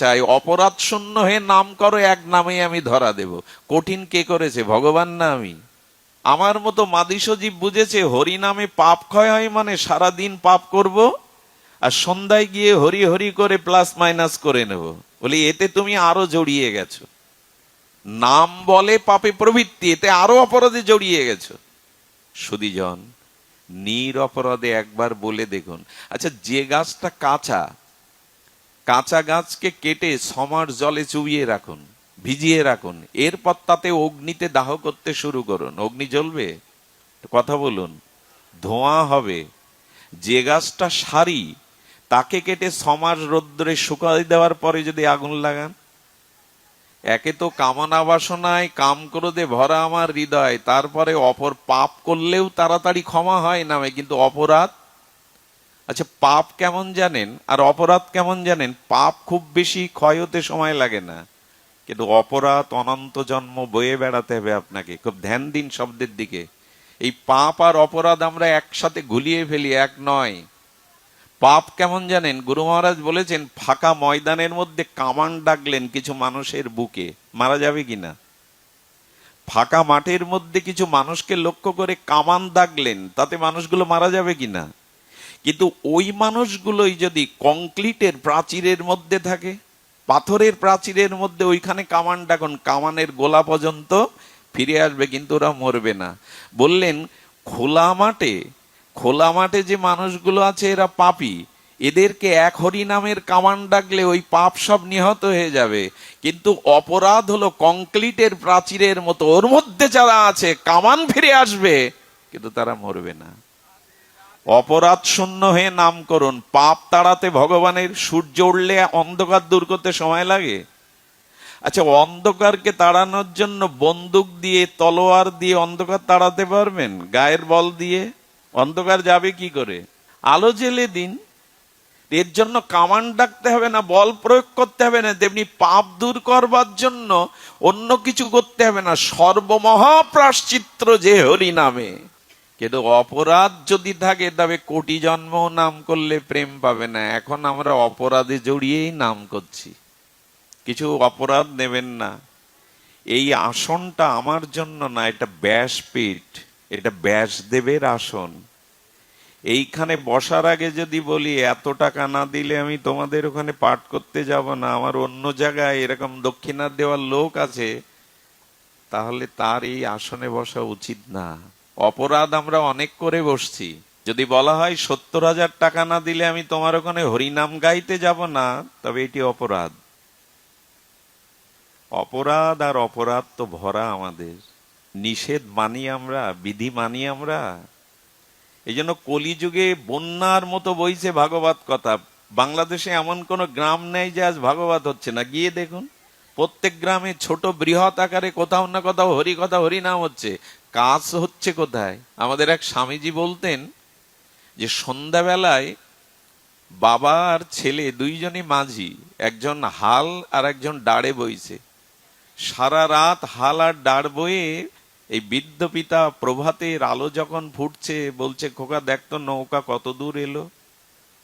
চাই, অপরাধ শূন্য হয়ে নাম করো, এক নামেই আমি ধরা দেব। কঠিন কে করেছে, ভগবান না আমি? আমার মতো মাদিসজীব বুঝেছে হরি নামে পাপ ক্ষয় হয়, মানে সারাদিন পাপ করব আর সন্ধ্যায় গিয়ে হরি হরি করে প্লাস মাইনাস করে নেব। বলি এতে তুমি আরো জড়িয়ে গেছো। নাম বলে পাপে প্রবৃত্তি, এতে আরো অপরাধে জড়িয়ে গেছো। সুধীজন, নিরপরাধে একবার বলে দেখুন। আচ্ছা, যে গাছটা কাঁচা, কাঁচা গাছকে কেটে 6 মাস জলে চুবিয়ে রাখুন, ভিজিয়ে রাখুন, এরপর তাতে অগ্নিতে দাহ করতে শুরু করুন, অগ্নি জ্বলবে? কথা বলুন, ধোঁয়া হবে। যে গাছটা সারি, তাকে কেটে 6 মাস রোদ্রে শুকাই দেওয়ার পরে যদি আগুন লাগান, একে তো কামনা বাসনায় কাম ক্রোধে ভরা আমার হৃদয়, তারপরে অপর পাপ করলেও তাড়াতাড়ি ক্ষমা হয় নামে, কিন্তু অপরাধ। আচ্ছা, পাপ কেমন জানেন আর অপরাধ কেমন জানেন? পাপ খুব বেশি ক্ষয় হতে সময় লাগে না, কিন্তু অপরাধ অনন্ত জন্ম বয়ে বেড়াতে হবে আপনাকে। খুব ধ্যান দিন শব্দের দিকে। এই পাপ আর অপরাধ আমরা একসাথে গুলিয়ে ফেলি, এক নয়। পাপ কেমন জানেন? গুরু মহারাজ বলেছেন, ফাঁকা ময়দানের মধ্যে কামান ডাকলেন কিছু মানুষের বুকে, মারা যাবে কিনা? ফাঁকা মাঠের মধ্যে কিছু মানুষকে লক্ষ্য করে কামান দাগলেন, তাতে মানুষগুলো মারা যাবে কিনা? কিন্তু ওই মানুষগুলোই যদি কংক্রিটের প্রাচীরের মধ্যে থাকে, পাথরের প্রাচীরের মধ্যে, ওইখানে কামান ডাকুন, কামানের গোলা পর্যন্ত ফিরে আসবে, কিন্তু ওরা মরবে না। বললেন খোলা মাঠে, খোলা মাঠে যে মানুষগুলো আছে এরা পাপী, এদেরকে এক হরি নামের কামান ডাকলে ওই পাপ সব নিহত হয়ে যাবে। কিন্তু অপরাধ হলো কংক্রিটের প্রাচীরের মতো, ওর মধ্যে যারা আছে কামান ফিরে আসবে, কিন্তু তারা মরবে না। অপরাধ শূন্য হয়ে নাম করুন। পাপ তাড়াতে ভগবানের সূর্য উঠলে অন্ধকার দূর করতে সময় লাগে। আচ্ছা, অন্ধকারকে তাড়ানোর জন্য বন্দুক দিয়ে, তলোয়ার দিয়ে অন্ধকার তাড়াতে পারবেন? গায়ের বল দিয়ে অন্ধকার যাবে কি করে? আলো জ্বেলে দিন। এর জন্য কামান ডাকতে হবে না, বল প্রয়োগ করতে হবে না। তেমনি পাপ দূর করবার জন্য অন্য কিছু করতে হবে না, সর্বমহা প্রায়শ্চিত্ত যে হরি নামে। কিন্তু অপরাধ যদি থাকে, তবে কোটি জন্ম নাম করলে প্রেম পাবে না। এখন আমরা অপরাধে জড়িয়েই নাম করছি। কিছু অপরাধ নেবেন না। এই আসনটা আমার জন্য না, এটা ব্যাসপীঠ, এটা ব্যাসদেবের আসন। এইখানে বসার আগে যদি বলি এত টাকা না দিলে আমি তোমাদের ওখানে পাঠ করতে যাব না, আমার অন্য জায়গায় এরকম দক্ষিণা দেওয়ার লোক আছে, তাহলে তার এই আসনে বসা উচিত না। অপরাধ আমরা অনেক করে বসছি। যদি বলা হয় 70,000 টাকা না দিলে আমি তোমার ওখানে হরিনাম গাইতে যাব না, তবে এটি অপরাধ। অপরাধ আর অপরাধ তো ভরা আমাদের। নিষেধ মানি আমরা, বিধি মানি আমরা। এই জন্য কলিযুগে বন্যার মতো বইছে ভাগবত কথা। বাংলাদেশে এমন কোন গ্রাম নেই যে আজ ভাগবত হচ্ছে না, গিয়ে দেখুন। প্রত্যেক গ্রামে ছোট বৃহৎ আকারে কোথাও না কোথাও হরি কথা, হরিনাম হচ্ছে। কাজ হচ্ছে কোথায়? আমাদের এক স্বামীজি বলতেন যে সন্ধ্যাবেলায় বাবা আর ছেলে দুইজনই মাঝি, একজন হাল আর একজন ডাড়ে বইছে। সারা রাত হাল আর ডাড় বয়ে এই বৃদ্ধ পিতা প্রভাতের আলো যখন ফুটছে বলছে, খোকা দেখতো নৌকা কত দূর এলো।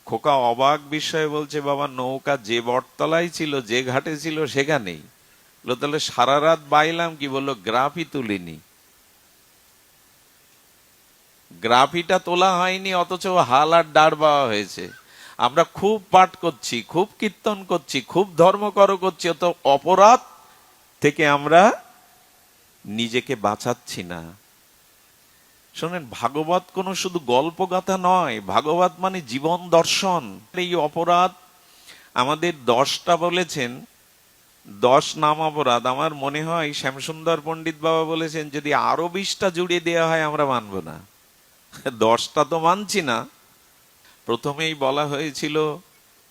খোকা অবাক বিষয়ে বলছে, বাবা নৌকা যে বটতলায় ছিল, যে ঘাটে ছিল সেখানেই। তাহলে সারা রাত বাইলাম কি? বললো গ্রাফই তুলিনি। গ্রাফিটা তোলা হয়নি, অথচ হাল আর ডাড় বাওয়া হয়েছে। আমরা খুব পাঠ করছি, খুব কীর্তন করছি, খুব ধর্মকর করছি, তো অপরাধ থেকে আমরা নিজেকে বাঁচাচ্ছি না। শোনেন, ভাগবত কোনো শুধু গল্প গাথা নয়, ভাগবত মানে জীবন দর্শন। এই অপরাধ আমাদের 10টা বলেছেন, 10 নাম অপরাধ। আমার মনে হয় শ্যামসুন্দর পণ্ডিত বাবা বলেছেন, যদি আরো 20টা জুড়ে দেওয়া হয় আমরা মানব না। 10টা তো মানছি না। প্রথমেই বলা হয়েছিল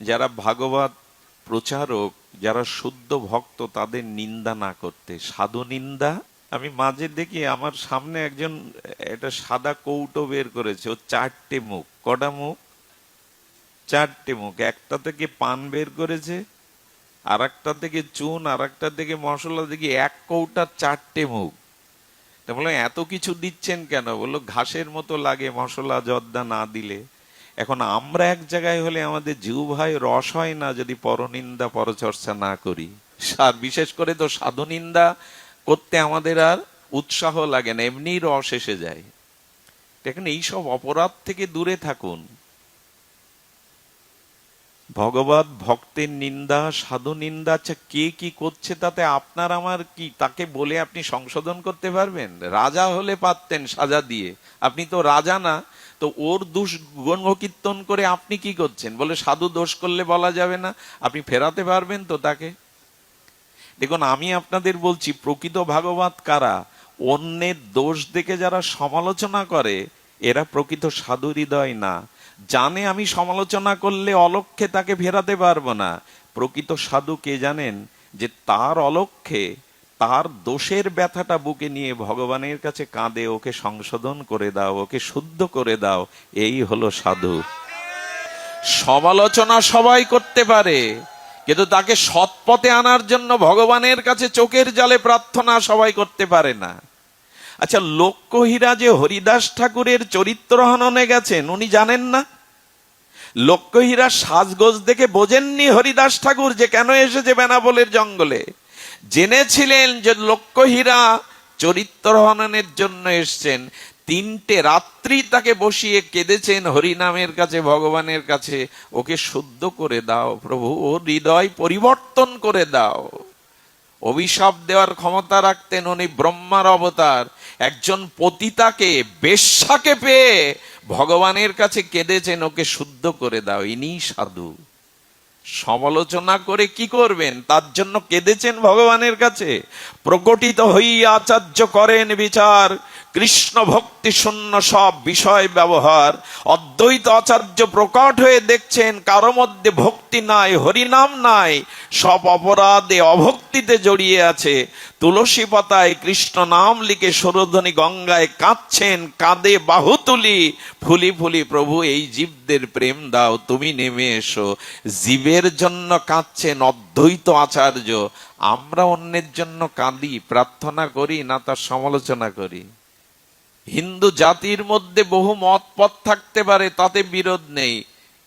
যারা ভাগবত প্রচারক, যারা শুদ্ধ ভক্ত, তাদের নিন্দা না করতে। সাধু নিন্দা। আমি মাঝে দেখি আমার সামনে একজন একটা সাদা কৌটো বের করেছে, ও 4টে মুখ। কটা মুখ? 4টে মুখ। একটা থেকে পান বের করেছে, আর একটা থেকে চুন, আর একটা থেকে মশলা। দেখি এক কৌটার 4টে মুখ। তা বললাম এত কিছু দিচ্ছেন কেন? বললো ঘাসের মতো লাগে মশলা জর্দা না দিলে। এখন আমরা এক জায়গায় হলে আমাদের জিহ্বায় রস হয় না যদি পরনিন্দা পরচর্চা না করি। আর বিশেষ করে তো সাধু নিন্দা করতে আমাদের আর উৎসাহ লাগে না, এমনি রস এসে যায়। দেখেন, এইসব অপরাধ থেকে দূরে থাকুন। ভগবত ভক্তের নিন্দা, সাধু নিন্দা, আচ্ছা কে কি করছে তাতে আপনার আমার কি? তাকে বলে আপনি সংশোধন করতে পারবেন? রাজা হলে পারতেন সাজা দিয়ে, আপনি তো রাজা না, তো ওর দোষ গুণকীর্তন করে আপনি কি করছেন? বলে সাধু দোষ করলে বলা যাবে না, আপনি ফেরাতে পারবেন তো তাকে? দেখুন, আমি আপনাদের বলছি, প্রকৃত ভাগবত কারা? অন্যের দোষ দেখে যারা সমালোচনা করে এরা প্রকৃত সাধু হৃদয় না। জানে আমি সমালোচনা করলে অলক্ষ্যে তাকে ফেরাতে পারবো না। প্রকৃত সাধু কে জানেন? যে তার অলক্ষ্যে, তার দোষের ব্যথাটা বুকে নিয়ে ভগবানের কাছে কাঁদে, ওকে সংশোধন করে দাও, ওকে শুদ্ধ করে দাও। এই হলো সাধু। সমালোচনা সবাই করতে পারে, কিন্তু তাকে সৎপথে আনার জন্য ভগবানের কাছে চোখের জলে প্রার্থনা সবাই করতে পারে না। আচ্ছা, লক্ষ্যহীরা যে হরিদাস ঠাকুরের চরিত্র হননে গেছেন, উনি জানেন না? লক্ষ্যহীরা সাজগোজ দেখে বোঝেননি হরিদাস ঠাকুর যে কেন এসেছে বেনাপোলের জঙ্গলে। জেনেছিলেন যে লক্ষ্যহীরা চরিত্র হননের জন্য এসছেন। 3টে রাত্রি তাকে বসিয়ে কেঁদেছেন হরিনামের কাছে, ভগবানের কাছে, ওকে শুদ্ধ করে দাও প্রভু, ও হৃদয় পরিবর্তন করে দাও। অভিশাপ দেওয়ার ক্ষমতা রাখতেন উনি, ব্রহ্মার অবতার। একজন পতিতাকে, বেশ্যাকে পেয়ে ভগবানের কাছে কেঁদেছেন, ওকে শুদ্ধ করে দাও। ইনি সাধু। সমালোচনা করে কি করবেন? তার জন্য কেঁদেছেন ভগবানের কাছে। প্রকটিত হইয়া আচার্য করেন বিচার, কৃষ্ণ ভক্তি শূন্য সব বিষয় ব্যবহার। অদ্বৈত আচার্য প্রকট হয়ে দেখছেন কারো মধ্যে ভক্তি নাই, হরিনাম নাই, সব অপরাধে অভক্তিতে জড়িয়ে আছে। তুলসী পাতায় কৃষ্ণ নাম লিখে সরোধ্বনি গঙ্গায় কাঁদছেন, কাঁদে বাহু তুলি, ফুলি ফুলি প্রভু এই জীবদের প্রেম দাও, তুমি নেমে এসো। জীবের জন্য কাঁদছেন অদ্বৈত আচার্য। আমরা অন্যের জন্য কাঁদি, প্রার্থনা করি না, তার সমালোচনা করি। হিন্দু জাতির মধ্যে বহু মত পথ থাকতে পারে, তাতে বিরোধ নেই,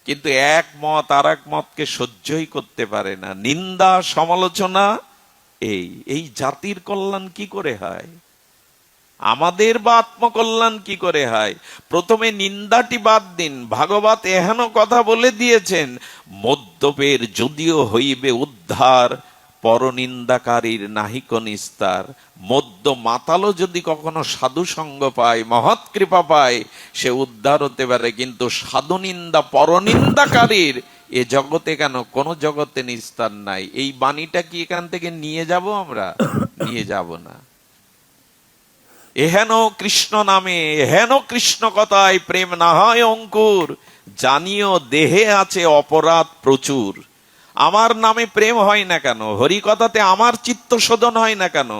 কিন্তু এক মত আর এক মতকে সহ্যই করতে পারে না। নিন্দা সমালোচনা, এই জাতির কল্যাণ কি করে হয়? আমাদের বা আত্মকল্যাণ কি করে হয়? প্রথমে নিন্দাটি বাদ দিন। ভাগবত এহেন কথা বলে দিয়েছেন, মদ্যপের যদিও হইবে উদ্ধার, পরনিন্দাকারীর নাহিক নিস্তার। মদ্য মাতালও যদি কখনো সাধু সঙ্গ পায়, মহৎ কৃপা পায়, সে উদ্ধার হতে পারে, কিন্তু সাধু নিন্দা পরনিন্দাকারীর এ জগতে কেন, কোন জগতে নিস্তার নাই। এই বাণীটা কি এখান থেকে নিয়ে যাব আমরা? নিয়ে যাব না। এহেন কৃষ্ণ নামে, এহেন কৃষ্ণ কথায় প্রেম না হয় অঙ্কুর, জানিও দেহে আছে অপরাধ প্রচুর। আমার নামে প্রেম হয় না কেন? হরি কথাতে আমার চিত্ত শোধন হয় না কেন?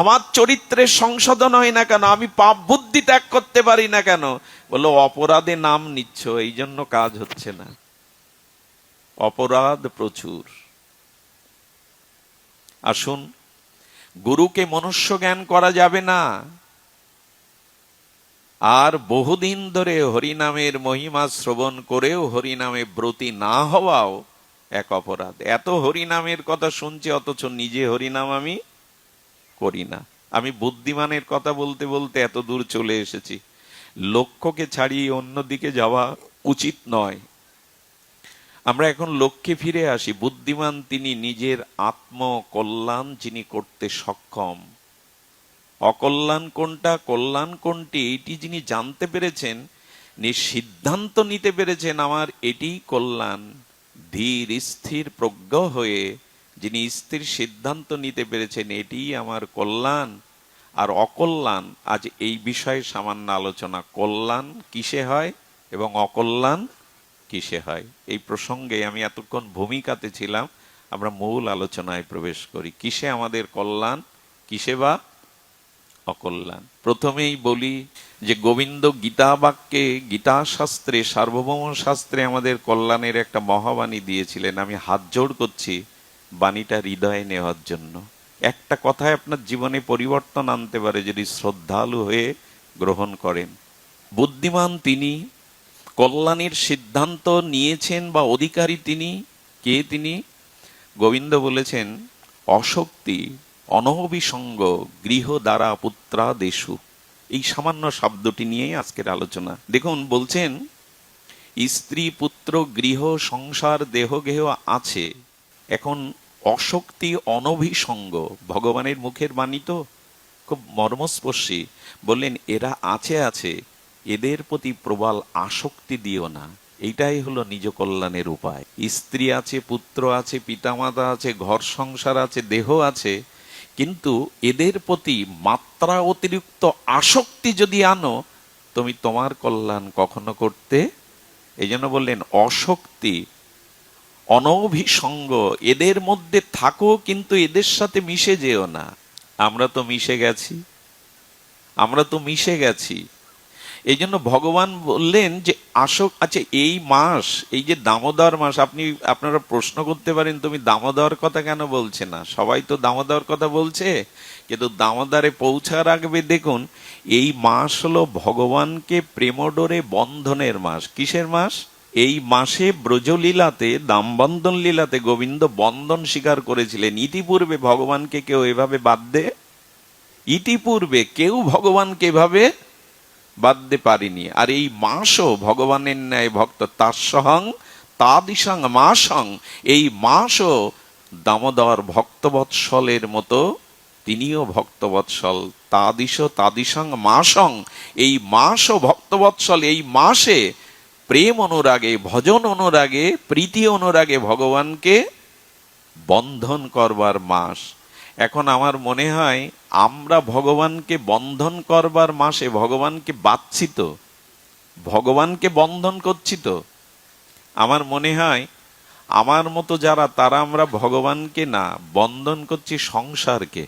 আমার চরিত্রের সংশোধন হয় না কেন? আমি পাপ বুদ্ধি ত্যাগ করতে পারি না কেন? বলো, অপরাধে নাম নিচ্ছ, এই জন্য কাজ হচ্ছে না। অপরাধ প্রচুর। আসুন, গুরুকে মনুষ্য জ্ঞান করা যাবে না। আর বহুদিন ধরে হরিনামের মহিমা শ্রবণ করেও হরিনামে ব্রতী না হওয়াও এক অপরাধ। এত হরিনামের কথা শুনছি, অথচ নিজে হরিনাম আমি করি না। আমি বুদ্ধিমানের কথা বলতে বলতে এত দূর চলে এসেছি। লক্ষ্যকে ছাড়িয়ে অন্যদিকে যাওয়া উচিত নয়। আমরা এখন লক্ষ্যে ফিরে আসি। বুদ্ধিমান তিনি নিজের আত্মকল্যাণ যিনি করতে সক্ষম। অকল্যাণ কোনটা, কল্যাণ কোনটি, এটি যিনি জানতে পেরেছেন, সিদ্ধান্ত নিতে পেরেছেন আমার এটিই কল্যাণ, ধীর স্থির প্রজ্ঞ হয়ে যিনি স্থির সিদ্ধান্ত নিতে পেরেছেন এটিই আমার কল্যাণ আর অকল্যাণ, আজ এই বিষয়ে সামান্য আলোচনা। কল্যাণ কিসে হয় এবং অকল্যাণ কিসে হয়, এই প্রসঙ্গে আমি এতক্ষণ ভূমিকাতে ছিলাম। আমরা মূল আলোচনায় প্রবেশ করি। কিসে আমাদের কল্যাণ, কিসে বা অকল্যাণ। প্রথমেই বলি যে গোবিন্দ গীতা বাক্যে, গীতা শাস্ত্রে, সার্বভৌম শাস্ত্রে আমাদের কল্যাণের একটা মহাবাণী দিয়েছিলেন। আমি হাত জোড় করছি বাণীটা হৃদয়ে নেওয়ার জন্য। একটা কথায় আপনার জীবনে পরিবর্তন আনতে পারে যদি শ্রদ্ধালু হয়ে গ্রহণ করেন। বুদ্ধিমান তিনি, কল্যাণের সিদ্ধান্ত নিয়েছেন বা অধিকারী তিনি কে? তিনি গোবিন্দ বলেছেন অশক্তি অনভিসঙ্গ গৃহ দ্বারা পুত্রা দেশু। এই সামান্য শব্দটি নিয়েই আজকের আলোচনা। দেখুন বলছেন স্ত্রী পুত্র গৃহ সংসার দেহ গেহ আছে, এখন অশক্তি অনভিসঙ্গ, ভগবানের মুখের বাণী তো খুব মর্মস্পর্শী। বললেন এরা আছে, এদের প্রতি প্রবল আসক্তি দিও না। এইটাই হলো নিজ কল্যাণের উপায়। স্ত্রী আছে, পুত্র আছে, পিতামাতা আছে, ঘর সংসার আছে, দেহ আছে, কিন্তু এদের প্রতি মাত্রা অতিরিক্ত আসক্তি যদি আনো, তুমি তোমার কল্যাণ কখনো করতে। এই জন্য বললেন অশক্তি অনভিসঙ্গ, এদের মধ্যে থাকো কিন্তু এদের সাথে মিশে যেও না। আমরা তো মিশে গেছি। এই জন্য ভগবান বললেন যে আচ্ছা এই মাস, এই যে দামোদর মাস, আপনারা প্রশ্ন করতে পারেন তুমি দামোদর কথা কেন বলছে না? সবাই তো দামোদর কথা বলছে, কিন্তু দামোদরে পৌঁছার আগে দেখুন এই মাস হলো ভগবানকে প্রেমডোরে বন্ধনের মাস। কিসের মাস? এই মাসে ব্রজলীলাতে, দামবন্ধন লীলাতে গোবিন্দ বন্ধন স্বীকার করেছিলেন। ইতিপূর্বে ভগবানকে কেউ এভাবে বাঁধতে, ইতিপূর্বে কেউ ভগবানকে এভাবে বাঁধতে পারিনি। আর এই মাসও ভগবানের ন্যায় ভক্ত তাসহং তাদিসং মাসং, এই মাসও দামোদর ভক্তবৎসলের মতো তিনিও ভক্তবৎসল। তাদিসং মাসং, এই মাসও ভক্তবৎসল। এই মাসে প্রেম অনুরাগে, ভজন অনুরাগে, প্রীতি অনুরাগে ভগবানকে বন্ধন করবার মাস। এখন আমার মনে হয় আমরা ভগবানকে বন্ধন করবার মাসে ভগবানকে বাঁধছি তো, ভগবানকে বন্ধন করছি তো। আমার মনে হয় আমার মতো যারা, তারা আমরা ভগবানকে না, বন্ধন করছি সংসারকে।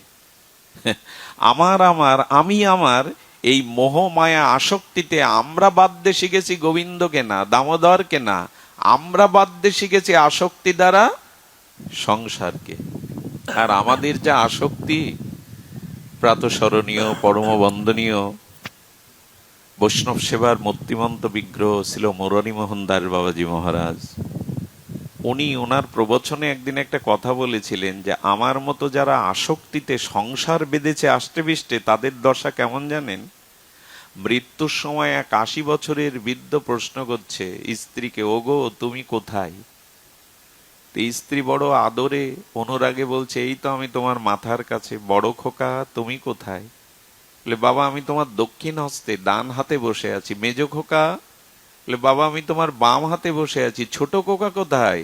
আমি আমার এই মোহ মায়া আসক্তিতে আমরা বাঁধতে শিখেছি গোবিন্দকে না, দামোদরকে না, আমরা বাঁধতে শিখেছি আসক্তি দ্বারা সংসারকে। আর আমাদের যা আসক্তি, প্রাতঃস্মরণীয় পরম বন্দনীয় বৈষ্ণব সেবার মূর্তিমন্ত বিগ্রহ ছিল মুরারীমোহন দাস বাবাজি মহারাজ। উনি ওনার প্রবচনে একদিন একটা কথা বলেছিলেন যে আমার মতো যারা আসক্তিতে সংসার বেঁধেছে আষ্টে পৃষ্ঠে, তাদের দশা কেমন জানেন? মৃত্যুর সময় এক ৮০ বছরের বৃদ্ধ প্রশ্ন করছে স্ত্রীকে, ওগো তুমি কোথায়? স্ত্রী বড় আদরে অনুরাগে বলছে, এই তো আমি তোমার মাথার কাছে। বড় খোকা তুমি কোথায়? বলে, বাবা আমি তোমার দক্ষিণ হস্তে ডান হাতে বসে আছি। মেজ খোকা? বলে, বাবা আমি তোমার বাম হাতে বসে আছি। ছোট খোকা কোথায়?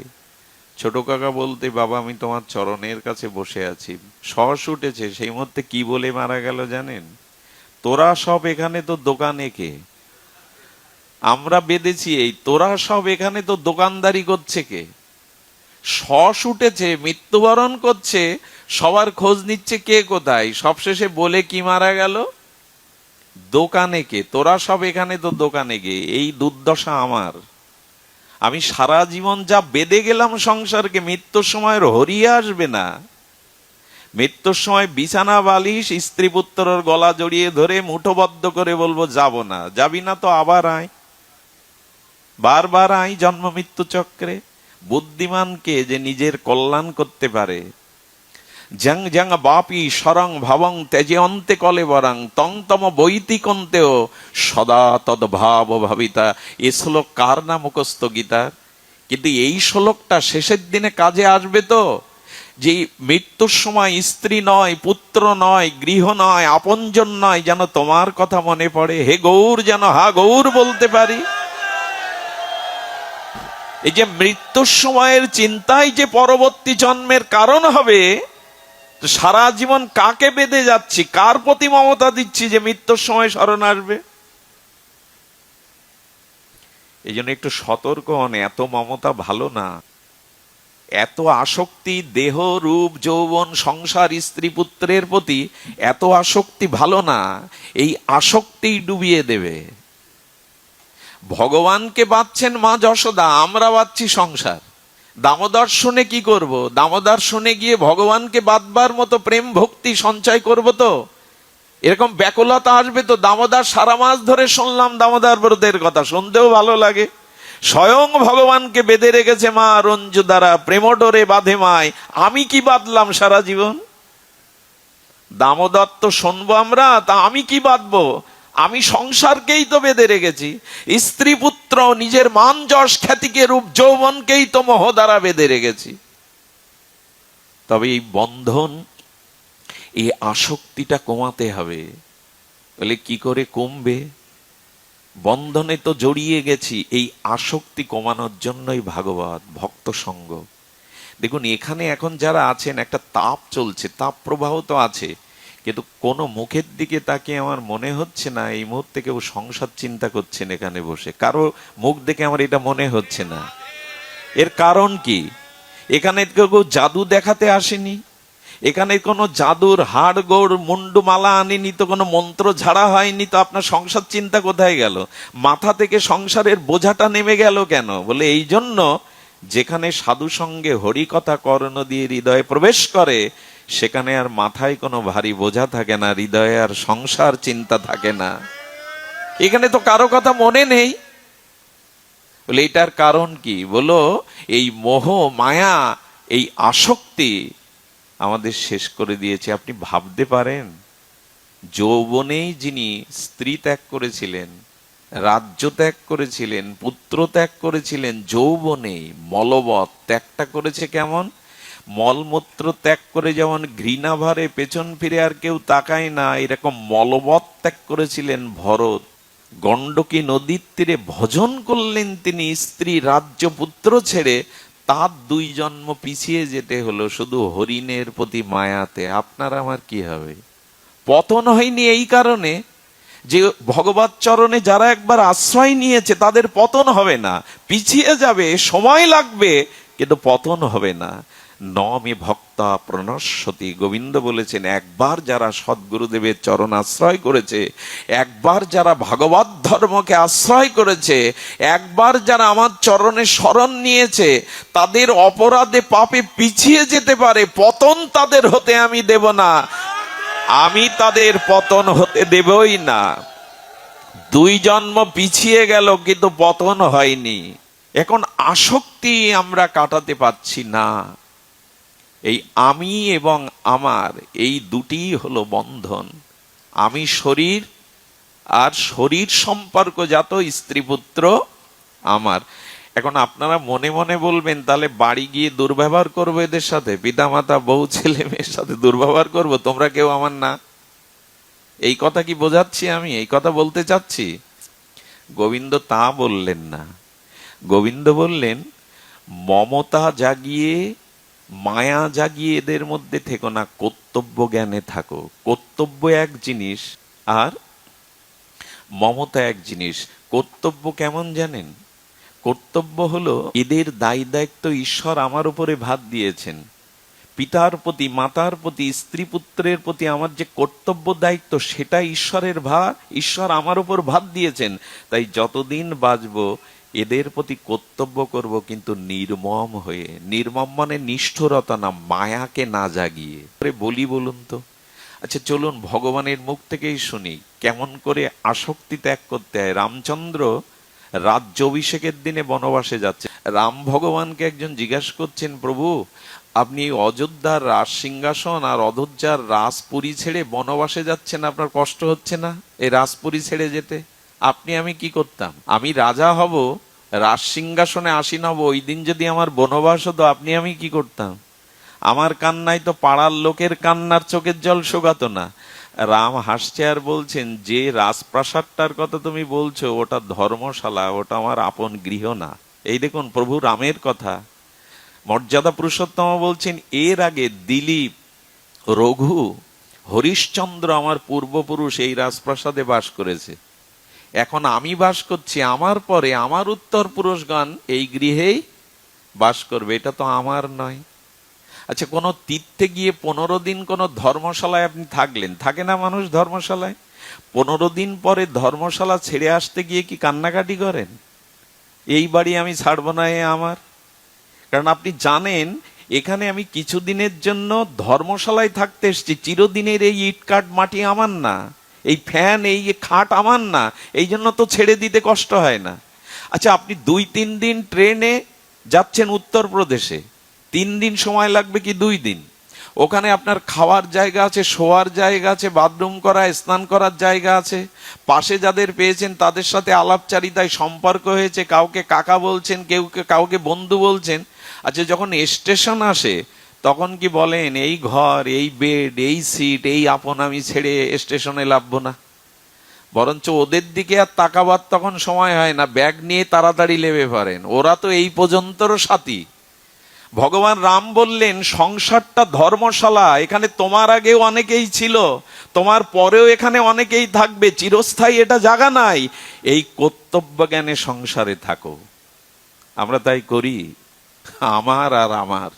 ছোট কাকা বলতে, বাবা আমি তোমার চরণের কাছে বসে আছি। শ্বাস উঠেছে, সেই মুহূর্তে কি বলে মারা গেল জানেন? তোরা সব এখানে তো দোকানে কে? আমরা বেঁধেছি এই, তোরা সব এখানে তো দোকানদারি করছে কে? শ্বাস উঠেছে, মৃত্যুবরণ করছে, সবার খোঁজ নিচ্ছে কে কোথায়। সবশেষে বলে কি মারা গেল? দোকানে কে? তোরা সব এখানে তো দোকানে কে। এই দুর্দশা আমার। আমি সারা জীবন যা বেঁধে গেলাম সংসারকে, মৃত্যুর সময় হরিয়ে আসবে না। মৃত্যুর সময় বিছানা বালিশ স্ত্রী পুত্রর গলা জড়িয়ে ধরে মুঠোবদ্ধ করে বলবো যাব না। যাবি না তো আবার আয়, বারবার আয় জন্ম মৃত্যু চক্রে। বুদ্ধিমানকে যে নিজের কল্যাণ করতে পারে। জং জং বাপি সরং ভাবং তেজে অন্তে কলে বরং তং তম বৈতিকন্তেও সদা তদ্ভাব ভাবিতা। এ শ্লোক কার না মুখস্থ গীতার? কিন্তু এই শ্লোকটা শেষের দিনে কাজে আসবে তো, যে মৃত্যুর সময় স্ত্রী নয়, পুত্র নয়, গৃহ নয়, আপনজন নয়, যেন তোমার কথা মনে পড়ে। হে গৌর, যেন হা গৌর বলতে পারি। এই যে মৃত্যুর সময়ের চিন্তাই যে পরবর্তী জন্মের কারণ হবে, সারা জীবন কাকে বেঁধে যাচ্ছি, কার প্রতি মমতা দিচ্ছি যে মৃত্যুর সময় স্মরণ আসবে? এই জন্য একটু সতর্ক হন। এত মমতা ভালো না, এত আসক্তি দেহ রূপ যৌবন সংসার স্ত্রী পুত্রের প্রতি এত আসক্তি ভালো না। এই আসক্তি ডুবিয়ে দেবে। ভগবানকে বাঁধছেন মা যশোদা, আমরা বাঁধছি সংসার। দামোদর শুনে কি করব? দামোদর শুনে গিয়ে ভগবানকে বাঁধবার মতো প্রেম ভক্তি সঞ্চয় করব তো? এরকম ব্যাকুলতা আসবে তো। দামোদর সারা মাস ধরে শুনলাম দামোদর ব্রতের কথা, শুনতেও ভালো লাগে। স্বয়ং ভগবানকে বেঁধে রেখেছে মা রঞ্জু দ্বারা, প্রেমডোরে বাঁধে মায়, আমি কি বাঁধলাম সারা জীবন? দামোদর তো শুনবো আমরা, তা আমি কি বাঁধবো? আমি সংসারকেই তো বেঁধে রেখেছি, স্ত্রী পুত্র নিজের মান যশ খ্যাতিকে রূপ যৌবনকেই তো মোহ দ্বারা বেঁধে রেখেছি। তবে এই বন্ধন, এই আসক্তিটা কমাতে হবে। বলে কি করে কমবে? বন্ধনে তো জড়িয়ে গেছি, এই আসক্তি কমানোর জন্যই ভাগবত ভক্ত সঙ্গ। দেখুন এখানে এখন যারা আছেন, একটা তাপ চলছে, তাপ প্রবাহ তো আছে, কিন্তু কোন মুখের দিকে তাকে আমার মনে হচ্ছে না এই মুহূর্তে কেউ সংসার চিন্তা করছেন এখানে বসে। কারো মুখ দেখে আমার এটা মনে হচ্ছে না। এর কারণ কি? এখানে কেউ জাদু দেখাতে আসেনি, এখানে কোনো জাদুর হাড় গোড় মুন্ডু মালা আনেনি, তো কোনো মন্ত্র ঝাড়া হয়নি, তো আপনার সংসার চিন্তা কোথায় গেল? মাথা থেকে সংসারের বোঝাটা নেমে গেল কেন? বলে এই জন্য যেখানে সাধু সঙ্গে হরিকথা কর্ণ দিয়ে হৃদয়ে প্রবেশ করে, সেখানে আর মাথায় কোনো ভারী বোঝা থাকে না, হৃদয়ে আর সংসার চিন্তা থাকে না। এখানে তো কারো কথা মনে নেই। বলে এটার কারণ কি? বলো এই মোহ মায়া, এই আসক্তি আমাদের শেষ করে দিয়েছে। আপনি ভাবতে পারেন, যৌবনেই যিনি স্ত্রী ত্যাগ করেছিলেন, রাজ্য ত্যাগ করেছিলেন, পুত্র ত্যাগ করেছিলেন, যৌবনেই মলবৎ ত্যাগটা করেছে কেমন? মলমূত্র ত্যাগ করে যেমন ঘৃণা ভারে পেছন ফিরে আর কেউ তাকায় না, এরকম মলবৎ ত্যাগ করেছিলেন ভরত। গণ্ডকী নদীর তীরে ভজন করলেন তিনি, স্ত্রী রাজ্য পুত্র ছেড়ে তার 2 জন্ম পিছিয়ে যেতে হলো শুধু হরিণের প্রতি মায়াতে। আপনার আমার কি হবে? পতন হয়নি এই কারণে যে ভগবত চরণে যারা একবার আশ্রয় নিয়েছে তাদের পতন হবে না, পিছিয়ে যাবে, সময় লাগবে, কিন্তু পতন হবে না। নমে ভক্তা প্রণশ্যতি, গোবিন্দ বলেছেন একবার যারা সদ্গুরুদেবের চরণ আশ্রয় করেছে, একবার যারা ভাগবত ধর্মকে আশ্রয় করেছে, একবার যারা আমার চরণে শরণ নিয়েছে, তাদের অপরাধে পাপে পিছিয়ে যেতে পারে, পতন তাদের হতে আমি দেব না, আমি তাদের পতন হতে দেবই না। 2 জন্ম পিছিয়ে গেল কিন্তু পতন হয়নি। এখন আসক্তি আমরা কাটাতে পারছি না। এই আমি এবং আমার, এই দুটিই হলো বন্ধন। আমি শরীর, আর শরীর সম্পর্কজাত স্ত্রী পুত্র আমার। এখন আপনারা মনে মনে বলবেন, তাহলে বাড়ি গিয়ে দুর্ব্যবহার করবো এদের সাথে, পিতামাতা বউ ছেলে মেয়ের সাথে দুর্ব্যবহার করব, তোমরা কেউ আমার না? এই কথা কি বোঝাচ্ছি আমি? এই কথা বলতে চাচ্ছি? গোবিন্দ তা বললেন না। গোবিন্দ বললেন মমতা জাগিয়ে, মায়া জাগিয়ে এদের মধ্যে থেকো না, কর্তব্য জ্ঞানে থাকো। কর্তব্য এক জিনিস আর মমতা এক জিনিস। কর্তব্য কেমন জানেন? কর্তব্য হলো এদের দায় দায়িত্ব ঈশ্বর আমার উপরে ভার দিয়েছেন। পিতার প্রতি, মাতার প্রতি, স্ত্রী পুত্রের প্রতি আমার যে কর্তব্য দায়িত্ব, সেটা ঈশ্বরের ভার, ঈশ্বর আমার উপর ভার দিয়েছেন। তাই যতদিন বাঁচবো এদের প্রতি কর্তব্য করব, কিন্তু নির্মম হয়ে। নির্মম মানে নিষ্ঠুরতা না, মায়াকে না জাগিয়ে। বলি বলুন তো। আচ্ছা চলুন ভগবানের মুখ থেকেই শুনি কেমন করে আসক্তি ত্যাগ করতে হয়। রামচন্দ্র রাজ্য অভিষেকের দিনে বনবাসে যাচ্ছে। রাম ভগবানকে একজন জিজ্ঞাসা করছেন, প্রভু আপনি অযোধ্যার রাজ সিংহাসন আর অযোধ্যার রাজপুরী ছেড়ে বনবাসে যাচ্ছেন, আপনার কষ্ট হচ্ছে না এই রাজপুরী ছেড়ে যেতে? আপনি আমি কি করতাম? আমি রাজা হব, রাজ সিংহাসনে আসীন হব, ওই দিন যদি আমার বনবাস হতো, আপনি আমি কি করতাম? আমার কান্নায় তো পাড়ার লোকের কান্নার চোখের জল শোকাতো না। রাম হাসছে আর বলছেন, যে রাজপ্রাসাদটার কথা তুমি বলছো ওটা ধর্মশালা, ওটা আমার আপন গৃহ না। এই দেখুন প্রভু রামের কথা। মর্যাদা পুরুষোত্তম বলছেন, এর আগে দিলীপ, রঘু, হরিশ্চন্দ্র আমার পূর্বপুরুষ এই রাজপ্রাসাদে বাস করেছে, এখন আমি বাস করছি, আমার পরে আমার উত্তর পুরুষগণ এই গৃহেই বাস করবে, এটা তো আমার নয়। আচ্ছা কোন তীর্থে গিয়ে 15 দিন কোন ধর্মশালায় আপনি থাকলেন, থাকে না মানুষ ধর্মশালায়? 15 দিন পরে ধর্মশালা ছেড়ে আসতে গিয়ে কি কান্নাকাটি করেন? এই বাড়ি আমি ছাড়বো না, এ আমার। কারণ আপনি জানেন এখানে আমি কিছুদিনের জন্য ধর্মশালায় থাকতে এসেছি, চিরদিনের এই ইট কাঠ মাটি আমার না, এই ফ্যান এই খাট আমার না, এই জন্য তো ছেড়ে দিতে কষ্ট হয় না। আচ্ছা, আপনি 2-3 দিন ট্রেনে যাচ্ছেন উত্তরপ্রদেশে, 3 দিন সময় লাগবে কি 2 দিন? ওখানে আপনার খাওয়ার জায়গা আছে, শোয়ার জায়গা আছে, বাথরুম করা, স্নান করার জায়গা আছে, পাশে যাদের পেয়েছেন তাদের সাথে আলাপচারিতায় সম্পর্ক হয়েছে, কাউকে কাকা বলছেন, কাউকে বন্ধু বলছেন। আচ্ছা, যখন স্টেশন আসে তখন কি বলেন এই ঘর, এই বেড, এই সিট, এই আপন আমি ছেড়ে স্টেশনে লাভবো না? বরঞ্চ ওদের দিকে আর তাকাবার তখন সময় হয় না, ব্যাগ নিয়ে তাড়াতাড়ি লেবে পারেন। ওরা তো এই পর্যন্তর সাথী। ভগবান রাম বললেন সংসারটা ধর্মশালা, এখানে তোমার আগেও অনেকেই ছিল, তোমার পরেও এখানে অনেকেই থাকবে, চিরস্থায়ী এটা জায়গা নাই। এই কর্তব্য জ্ঞানে সংসারে থাকো। আমরা তাই করি, আমার আর আমার,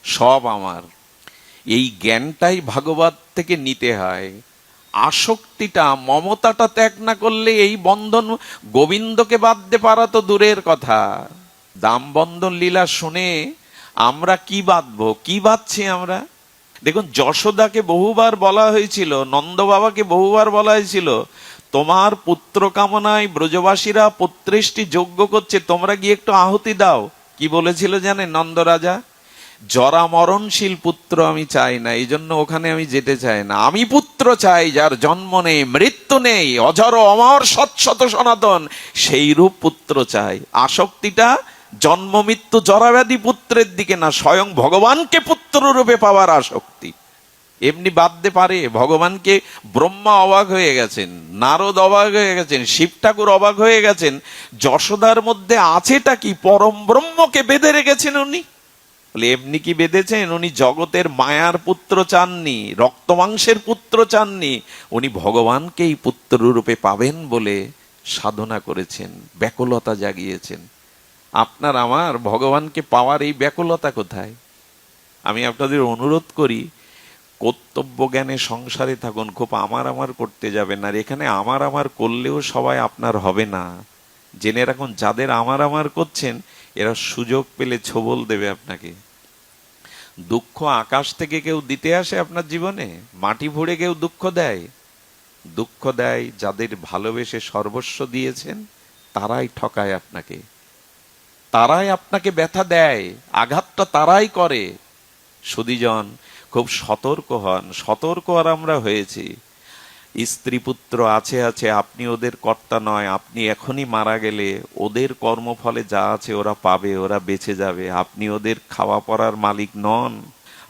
সব আমার। এই জ্ঞানটাই ভাগবত থেকে নিতে হয়। আসক্তিটা, মমতাটা ত্যাগ না করলে এই বন্ধন, গোবিন্দকে বাঁধতে পারা তো দূরের কথা, দাম বন্ধন লীলা শুনে আমরা কি বাঁধবো, কি বাঁধছি আমরা? দেখুন, যশোদাকে বহুবার বলা হয়েছিল, নন্দ বাবাকে বহুবার বলা হয়েছিল, তোমার পুত্র কামনায় ব্রজবাসীরা পুত্রেষ্টি যজ্ঞ করছে, তোমরা গিয়ে একটু আহুতি দাও। কি বলেছিল জানেন নন্দ রাজা? জরা মরণশীল পুত্র আমি চাই না, এই জন্য ওখানে আমি যেতে চাই না। আমি পুত্র চাই যার জন্ম নেই, মৃত্যু নেই, অজর অমর সৎশত সনাতন, সেই রূপ পুত্র চাই। আসক্তিটা জন্ম মৃত্যু জরাব্যাধি পুত্রের দিকে না, স্বয়ং ভগবানকে পুত্র রূপে পাওয়ার আসক্তি। এমনি বাঁধতে পারে? ভগবানকে ব্রহ্মা অবাক হয়ে গেছেন, নারদ অবাক হয়ে গেছেন, শিব ঠাকুর অবাক হয়ে গেছেন। যশোদার মধ্যে আছেটা কি? পরম ব্রহ্মকে বেঁধে রেখেছেন উনি। বলে এমনি কি বেঁধেছেন? উনি জগতের মায়ার পুত্র চাননি, রক্ত মাংসের পুত্র চাননি, উনি ভগবানকেই পুত্র রূপে পাবেন বলে সাধনা করেছেন, ব্যাকুলতা জাগিয়েছেন। আপনার আমার ভগবানকে পাওয়ার এই ব্যাকুলতা কোথায়? আমি আপনাদের অনুরোধ করি, কর্তব্য জ্ঞানে সংসারে থাকুন, খুব আমার আমার করতে যাবেন না। আর এখানে আমার আমার করলেও সবাই আপনার হবে না। জেনে রাখুন, যাদের আমার আমার করছেন এরা সুযোগ পেলে ছোবল দেবে আপনাকে। দুঃখ আকাশ থেকে কেউ দিতে আসে আপনার জীবনে? মাটি ভরে কেউ দুঃখ দেয়? দুঃখ দেয় যাদের ভালোবেসে সর্বস্ব দিয়েছেন, তারাই ঠকায় আপনাকে, তারাই আপনাকে ব্যথা দেয়, আঘাতটা তারাই করে। সুধীজন, খুব সতর্ক হন। সতর্ক আর আমরা হয়েছি। স্ত্রী পুত্র আছে, আপনি ওদের কর্তা নয়। আপনি এখনই মারা গেলে ওদের কর্মফলে যা আছে ওরা পাবে, ওরা বেঁচে যাবে। আপনি ওদের খাওয়া পরার মালিক নন।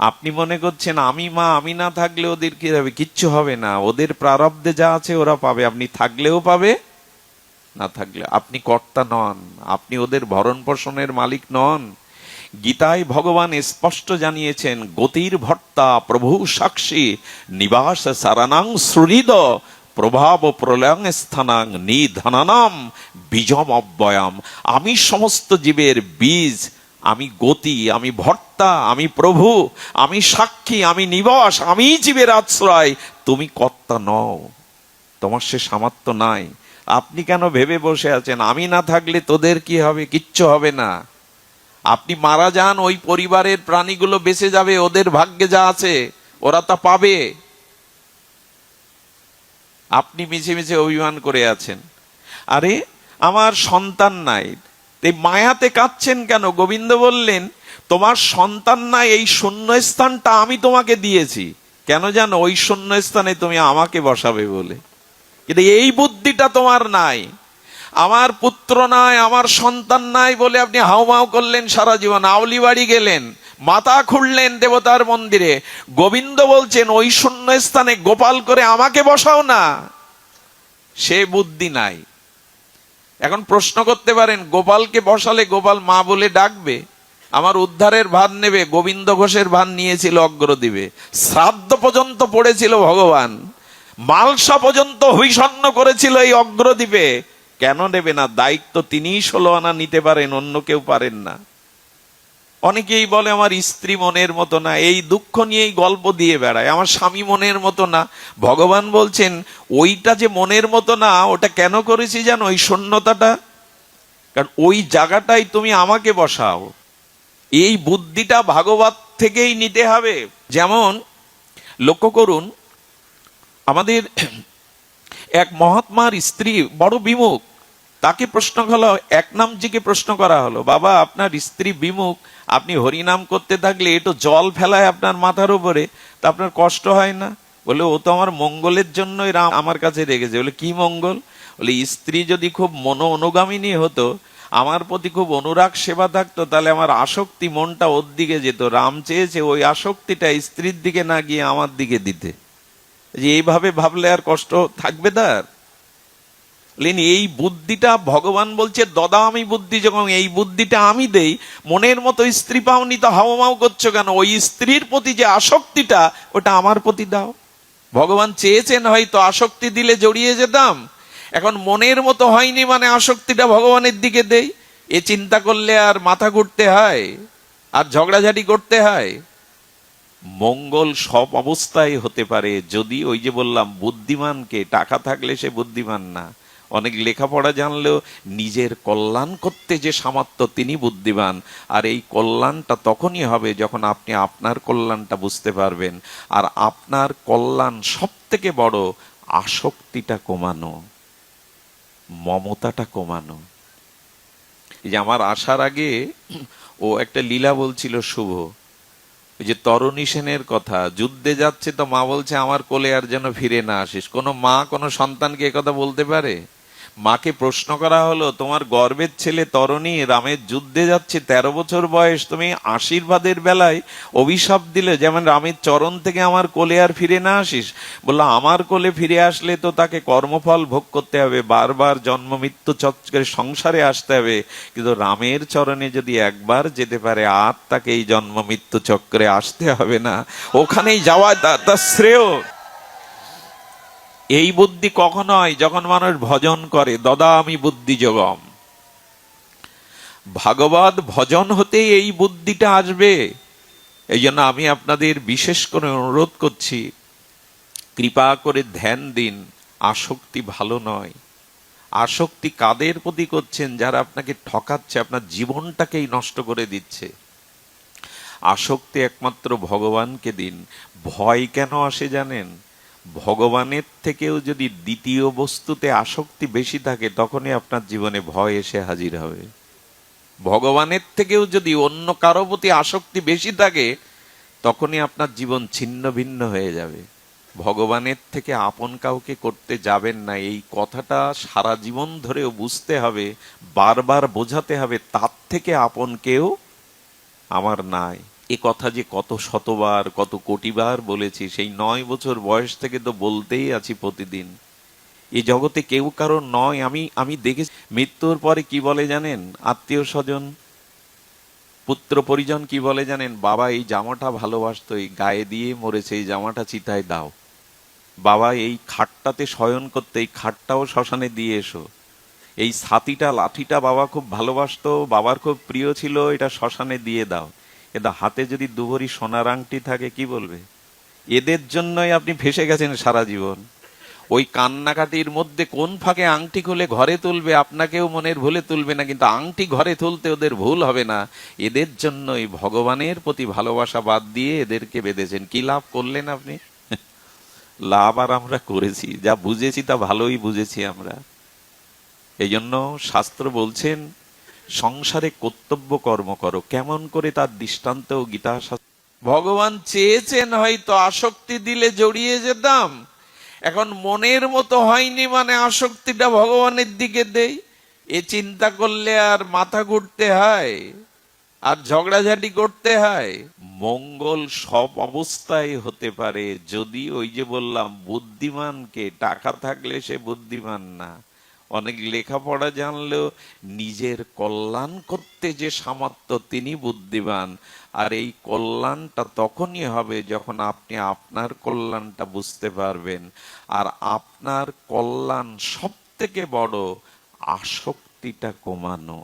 আপনি মনে করছেন আমি মা, আমি না থাকলে ওদের কি হবে? কিচ্ছু হবে না, ওদের প্রারব্ধে যা আছে ওরা পাবে। আপনি থাকলেও পাবে, না থাকলে। আপনি কর্তা নন, আপনি ওদের ভরণ পোষণের মালিক নন। গীতায় ভগবান স্পষ্ট জানিয়েছেন, গতির ভর্তা প্রভু সাক্ষী, নিবাস সারানাং শ্রুরিদ, প্রভাব প্রলয়ং স্থানাং নিধনানাম বীজম অব্যয়াম। আমি সমস্ত জীবের বীজ, আমি গতি, আমি ভর্তা, আমি প্রভু, আমি সাক্ষী, আমি নিবাস, আমি জীবের আশ্রয়। তুমি কর্তা নও, তোমার সে সামর্থ্য নাই। আপনি কেন ভেবে বসে আছেন আমি না থাকলে তোদের কি হবে? কিচ্ছু হবে না। আপনি মারা যান, ওই পরিবারের প্রাণীগুলো বেঁচে যাবে, ওদের ভাগ্যে যা আছে ওরা তা পাবে। আপনি মিছে মিছে অভিমান করে আছেন, আরে আমার সন্তান নাই, এই মায়াতে কাঁদছেন কেন? গোবিন্দ বললেন, তোমার সন্তান নাই, এই শূন্যস্থানটা আমি তোমাকে দিয়েছি। কেন জানো? ওই শূন্যস্থানে তুমি আমাকে বসাবে বলে। কিন্তু এই বুদ্ধিটা তোমার নাই। আমার পুত্র নাই, আমার সন্তান নাই বলে আপনি হাউমাউ করলেন সারা জীবন, আউলি বাড়ি গেলেন, মাথা খুঁড়লেন দেবতার মন্দিরে। গোবিন্দ বলছেন ওই শূন্য স্থানে গোপাল করে আমাকে বসাও না, সে বুদ্ধি নাই। এখন প্রশ্ন করতে পারেন, গোপালকে বসালে গোপাল মা বলে ডাকবে? আমার উদ্ধারের ভার নেবে? গোবিন্দ ঘোষের ভার নিয়েছিল অগ্রদ্বীপে, শ্রাদ্ধ পর্যন্ত পড়েছিল ভগবান, মালসা পর্যন্ত হৈসন্ন করেছিল এই অগ্রদ্বীপে। কেন নেবে না? দায়িত্ব তিনিই 16 আনা নিতে পারেন, অন্য কেউ পারেন না। অনেকেই বলে আমার স্ত্রী মনের মতো না, এই দুঃখ নিয়েই গল্প দিয়ে বেড়ায়, আমার স্বামী মনের মতো না। ভগবান বলছেন ওইটা যে মনের মতো না, ওটা কেন করেছি জানো? ওই শূন্যতাটা, কারণ ওই জায়গাটাই তুমি আমাকে বসাও। এই বুদ্ধিটা ভাগবত থেকেই নিতে হবে। যেমন লক্ষ্য করুন, আমাদের এক মহাত্মার স্ত্রী বড় বিমুখ, তাকে প্রশ্ন করা হলো, একনামজিকে প্রশ্ন করা হলো, বাবা আপনার স্ত্রী বিমুখ, আপনি হরিনাম করতে থাকলে একটু জল ফেলায় আপনার মাথার উপরে, তা আপনার কষ্ট হয় না? বলে ও তো আমার মঙ্গলের জন্যই রাম আমার কাছে রেখেছে। বলে কি মঙ্গল? বলে স্ত্রী যদি খুব অনুগামিনী হতো, আমার প্রতি খুব অনুরাগ সেবা থাকতো, তাহলে আমার আসক্তি মনটা ওর দিকে যেত। রাম চেয়েছে ওই আসক্তিটা স্ত্রীর দিকে না গিয়ে আমার দিকে দিতে। যে এইভাবে ভাবলে আর কষ্ট থাকবে তার? এই বুদ্ধিটা ভগবান বলছে দদামি বুদ্ধি, যখন এই বুদ্ধিটা আমি দেই, মনের মতো স্ত্রী পাওনি তো হাওমাও করছো কেন? ওই স্ত্রীর প্রতি যে আসক্তিটা, ওটা আমার প্রতি দাও। ভগবান চেয়েছেন হয়তো আসক্তি দিলে জড়িয়ে যেতাম, এখন মনের মতো হয়নি মানে আসক্তিটা ভগবানের দিকে দেই। এ চিন্তা করলে আর মাথা ঘুরতে হয়, আর ঝগড়াঝাটি করতে হয়? মঙ্গল সব অবস্থায় হতে পারে, যদি ওই যে বললাম বুদ্ধিমানকে, টাকা থাকলে সে বুদ্ধিমান না, অনেক লেখাপড়া জানলেও নিজের কল্যাণ করতে যে সামর্থ্য তিনি বুদ্ধিমান। আর এই কল্যাণটা তখনই হবে যখন আপনি আপনার কল্যাণটা বুঝতে পারবেন। আর আপনার কল্যাণ সব থেকে বড় আসক্তিটা কমানো, মমতাটা কমানো। এই যে আমার আসার আগে ও একটা লীলা বলছিল শুভ, ওই যে তরণী সেনের কথা, যুদ্ধে যাচ্ছে তো মা বলছে আমার কোলে আর যেন ফিরে না আসিস। কোন মা কোন সন্তানকে একথা বলতে পারে? মাকে প্রশ্ন করা হলো, তোমার গর্বের ছেলে তরণী রামের যুদ্ধে যাচ্ছে, 13 বছর বয়স, তুমি আশীর্বাদের বেলায় অভিশাপ দিলে যেমন রামের চরণ থেকে আমার কোলে আর ফিরে না আসিস। বললো আমার কোলে ফিরে আসলে তো তাকে কর্মফল ভোগ করতে হবে, বারবার জন্ম মৃত্যু চক্রের সংসারে আসতে হবে, কিন্তু রামের চরণে যদি একবার যেতে পারে আর তাকে এই জন্ম মৃত্যু চক্রে আসতে হবে না, ওখানেই যাওয়া তার শ্রেয়। এই বুদ্ধি কখন হয়? যখন মানুষ ভজন করে, দদামি বুদ্ধি যোগম। ভাগবত ভজন হতে এই বুদ্ধিটা আসবে। এই জন্য আমি আপনাদের বিশেষ করে অনুরোধ করছি, কৃপা করে ধ্যান দিন। আসক্তি ভালো নয়। আসক্তি কাদের প্রতি করছেন? যারা আপনাকে ঠকাচ্ছে, আপনার জীবনটাকেই নষ্ট করে দিচ্ছে। আসক্তি একমাত্র ভগবানকে দিন। ভয় কেন আসে জানেন? ভগবানের থেকেও যদি দ্বিতীয় বস্তুতে আসক্তি বেশি থাকে, তখনই আপনার জীবনে ভয় এসে হাজির হবে। ভগবানের থেকেও যদি অন্য কারো প্রতি আসক্তি বেশি থাকে, তখনই আপনার জীবন ছিন্ন ভিন্ন হয়ে যাবে। ভগবানের থেকে আপন কাউকে করতে যাবেন না, এই কথাটা সারা জীবন ধরেও বুঝতে হবে, বারবার বোঝাতে হবে, তার থেকে আপন কেউ আমার নাই। এ কথা যে কত শতবার, কত কোটিবার বলেছি, সেই 9 বছর বয়স থেকে তো বলতেই আছি প্রতিদিন। এই জগতে কেউ কারো নয়। আমি দেখেছি মৃত্যুর পরে কি বলে জানেন? আত্মীয় স্বজন, পুত্র পরিজন কি বলে জানেন? বাবা এই জামাটা ভালোবাসতো, এই গায়ে দিয়ে মরেছে, এই জামাটা চিতায় দাও। বাবা এই খাটটাতে শয়ন করতে, এই খাটটাও শ্মশানে দিয়ে এসো। এই ছাতিটা, লাঠিটা বাবা খুব ভালোবাসতো, বাবার খুব প্রিয় ছিল, এটা শ্মশানে দিয়ে দাও। কিন্তু হাতে যদি 2 ভরি সোনার আংটি থাকে, কি বলবে? এদের জন্যই আপনি ফেসে গেছেন সারা জীবন। ওই কান্নাকাটির মধ্যে কোন ফাঁকে আংটি খুলে ঘরে তুলবে, আপনাকেও মনের ভুলে তুলবে না, কিন্তু আংটি ঘরে তুলতে ওদের ভুল হবে না। এদের জন্যই ভগবানের প্রতি ভালোবাসা বাদ দিয়ে এদেরকে বেঁধেছেন। কি লাভ করলেন আপনি? লাভ আর আমরা করেছি, যা বুঝেছি তা ভালোই বুঝেছি আমরা। এই জন্য শাস্ত্র বলছেন, সংসারে কর্তব্য কর্ম করো। কেমন করে? তার দৃষ্টান্ত গীতা শাস্ত্র। ভগবান চেয়েছেন হয়তো আসক্তি দিলে জড়িয়ে যেতাম, এখন মনের মতো হয়নি মানে আসক্তিটা ভগবানের দিকে দেই। এ চিন্তা করলে আর মাথা ঘুরতে হয়, আর ঝগড়াঝাটি করতে হয়? মঙ্গল সব অবস্থায় হতে পারে, যদি ওই যে বললাম বুদ্ধিমানকে, টাকা থাকলে সে বুদ্ধিমান না, অনেক লেখাপড়া জানলেও নিজের কল্যাণ করতে যে সামর্থ্য তিনি বুদ্ধিমান। আর এই কল্যাণটা তখনই হবে যখন আপনি আপনার কল্যাণটা বুঝতে পারবেন। আর আপনার কল্যাণ সব থেকে বড় আসক্তিটা কমানো।